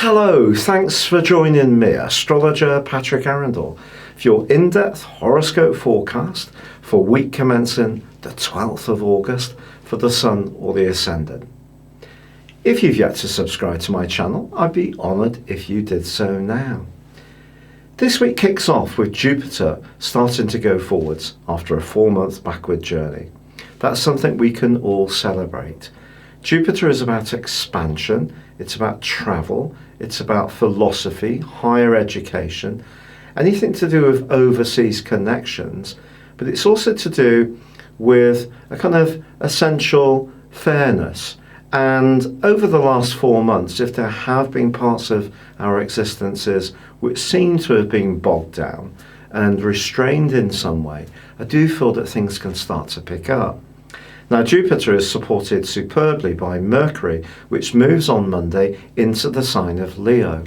Hello, thanks for joining me, astrologer Patrick Arundell, for your in-depth horoscope forecast for week commencing the 12th of August for the Sun or the Ascendant. If you've yet to subscribe to my channel, I'd be honoured if you did so now. This week kicks off with Jupiter starting to go forwards after a 4-month backward journey. That's something we can all celebrate. Jupiter is about expansion, it's about travel, it's about philosophy, higher education, anything to do with overseas connections, but it's also to do with a kind of essential fairness. And over the last 4 months, if there have been parts of our existences which seem to have been bogged down and restrained in some way, I do feel that things can start to pick up. Now, Jupiter is supported superbly by Mercury, which moves on Monday into the sign of Leo.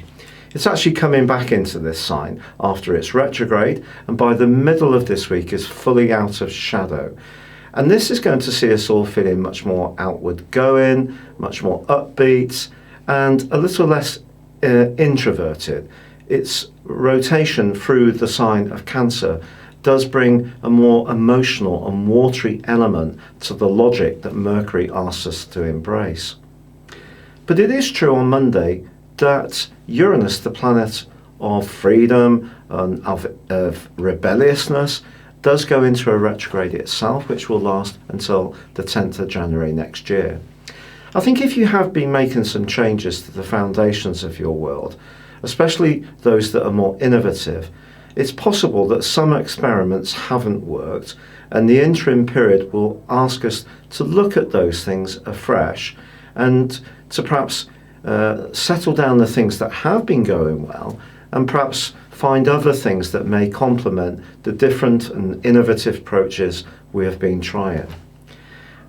It's actually coming back into this sign after its retrograde, and by the middle of this week is fully out of shadow. And this is going to see us all feeling much more outward going, much more upbeat, and a little less introverted. Its rotation through the sign of Cancer does bring a more emotional and watery element to the logic that Mercury asks us to embrace. But it is true on Monday that Uranus, the planet of freedom and of rebelliousness, does go into a retrograde itself, which will last until the 10th of January next year. I think if you have been making some changes to the foundations of your world, especially those that are more innovative, it's possible that some experiments haven't worked, and the interim period will ask us to look at those things afresh and to perhaps settle down the things that have been going well and perhaps find other things that may complement the different and innovative approaches we have been trying.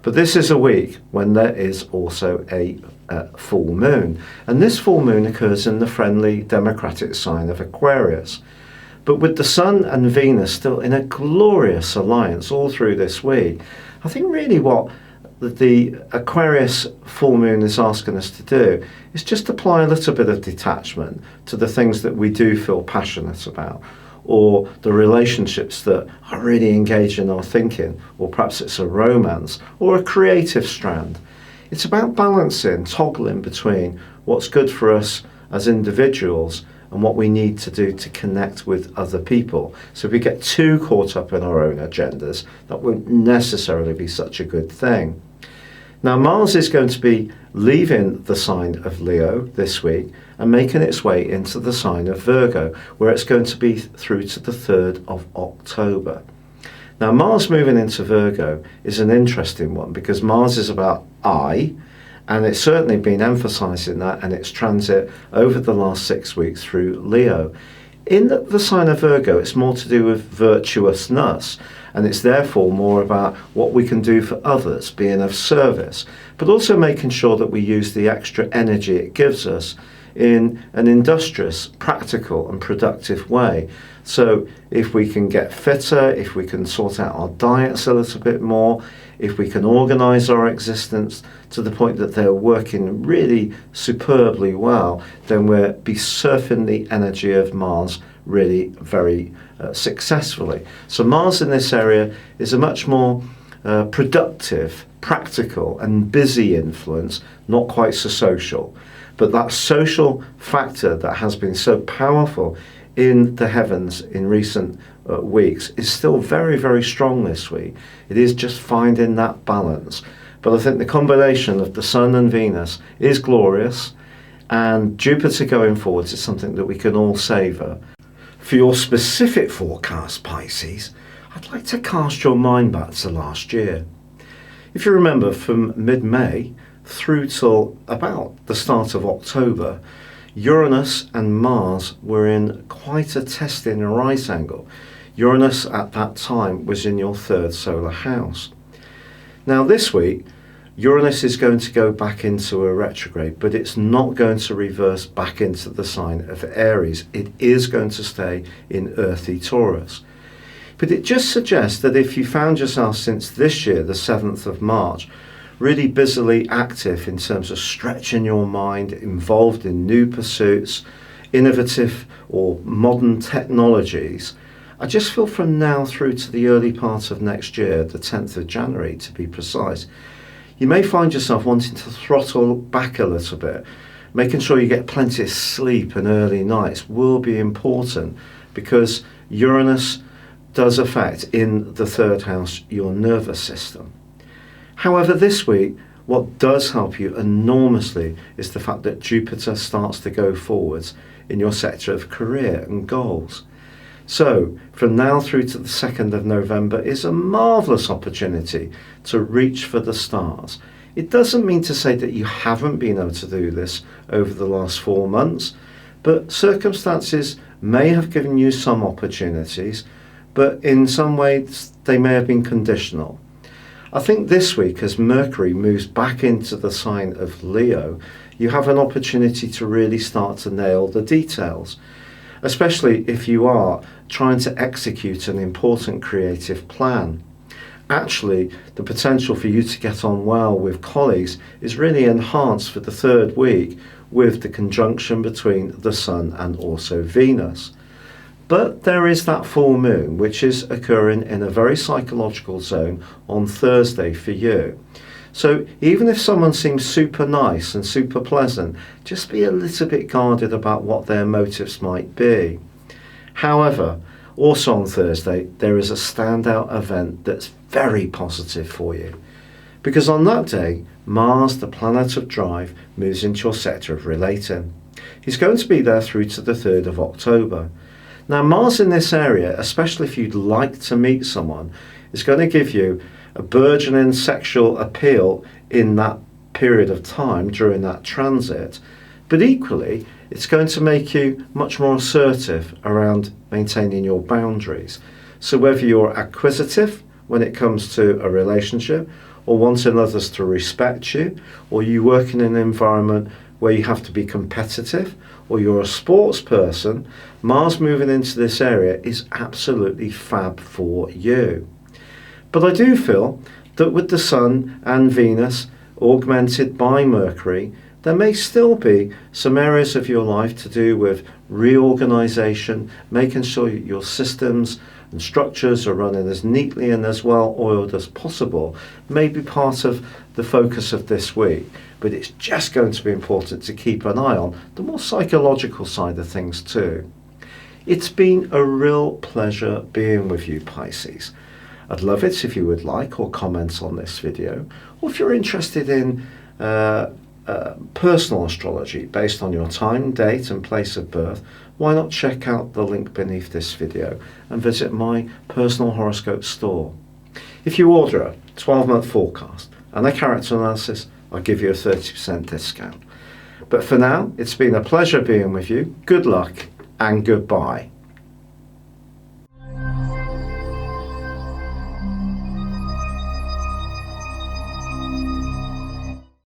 But this is a week when there is also a full moon, and this full moon occurs in the friendly democratic sign of Aquarius. But with the Sun and Venus still in a glorious alliance all through this week, I think really what the Aquarius full moon is asking us to do is just apply a little bit of detachment to the things that we do feel passionate about, or the relationships that are really engaging our thinking, or perhaps it's a romance or a creative strand. It's about balancing, toggling between what's good for us as individuals and what we need to do to connect with other people. So if we get too caught up in our own agendas, that won't necessarily be such a good thing. Now, Mars is going to be leaving the sign of Leo this week and making its way into the sign of Virgo, where it's going to be through to the 3rd of October. Now, Mars moving into Virgo is an interesting one because Mars is about I, and it's certainly been emphasising that in its transit over the last 6 weeks through Leo. In the sign of Virgo, it's more to do with virtuousness, and it's therefore more about what we can do for others, being of service, but also making sure that we use the extra energy it gives us in an industrious, practical and productive way. So if we can get fitter, if we can sort out our diets a little bit more, if we can organise our existence to the point that they're working really superbly well, then we'll be surfing the energy of Mars really very successfully. So Mars in this area is a much more productive, practical and busy influence, not quite so social. But that social factor that has been so powerful in the heavens in recent weeks is still very, very strong this week. It is just finding that balance. But I think the combination of the Sun and Venus is glorious, and Jupiter going forwards is something that we can all savour. For your specific forecast, Pisces, I'd like to cast your mind back to last year. If you remember, from mid-May through till about the start of October, Uranus and Mars were in quite a testing right angle. Uranus at that time was in your 3rd solar house. Now this week, Uranus is going to go back into a retrograde, but it's not going to reverse back into the sign of Aries. It is going to stay in earthy Taurus. But it just suggests that if you found yourself since this year, the 7th of March, really busily active in terms of stretching your mind, involved in new pursuits, innovative or modern technologies. I just feel from now through to the early part of next year, the 10th of January to be precise, you may find yourself wanting to throttle back a little bit. Making sure you get plenty of sleep and early nights will be important, because Uranus does affect in the third house your nervous system. However, this week, what does help you enormously is the fact that Jupiter starts to go forwards in your sector of career and goals. So, from now through to the 2nd of November is a marvellous opportunity to reach for the stars. It doesn't mean to say that you haven't been able to do this over the last 4 months, but circumstances may have given you some opportunities, but in some ways they may have been conditional. I think this week, as Mercury moves back into the sign of Leo, you have an opportunity to really start to nail the details, especially if you are trying to execute an important creative plan. Actually, the potential for you to get on well with colleagues is really enhanced for the third week with the conjunction between the Sun and also Venus. But there is that full moon, which is occurring in a very psychological zone on Thursday for you. So even if someone seems super nice and super pleasant, just be a little bit guarded about what their motives might be. However, also on Thursday, there is a standout event that's very positive for you. Because on that day, Mars, the planet of drive, moves into your sector of relating. He's going to be there through to the 3rd of October. Now, Mars in this area, especially if you'd like to meet someone, is going to give you a burgeoning sexual appeal in that period of time during that transit, but equally it's going to make you much more assertive around maintaining your boundaries. So whether you're acquisitive when it comes to a relationship, or wanting others to respect you, or you work in an environment where you have to be competitive, or you're a sports person, Mars moving into this area is absolutely fab for you. But I do feel that with the Sun and Venus augmented by Mercury, there may still be some areas of your life to do with reorganization, making sure your systems and structures are running as neatly and as well oiled as possible, may be part of the focus of this week. But it's just going to be important to keep an eye on the more psychological side of things too. It's been a real pleasure being with you, Pisces. I'd love it if you would like or comment on this video, or if you're interested in personal astrology based on your time, date and place of birth, why not check out the link beneath this video and visit my personal horoscope store. If you order a 12-month forecast and a character analysis, I'll give you a 30% discount. But for now, it's been a pleasure being with you. Good luck and goodbye.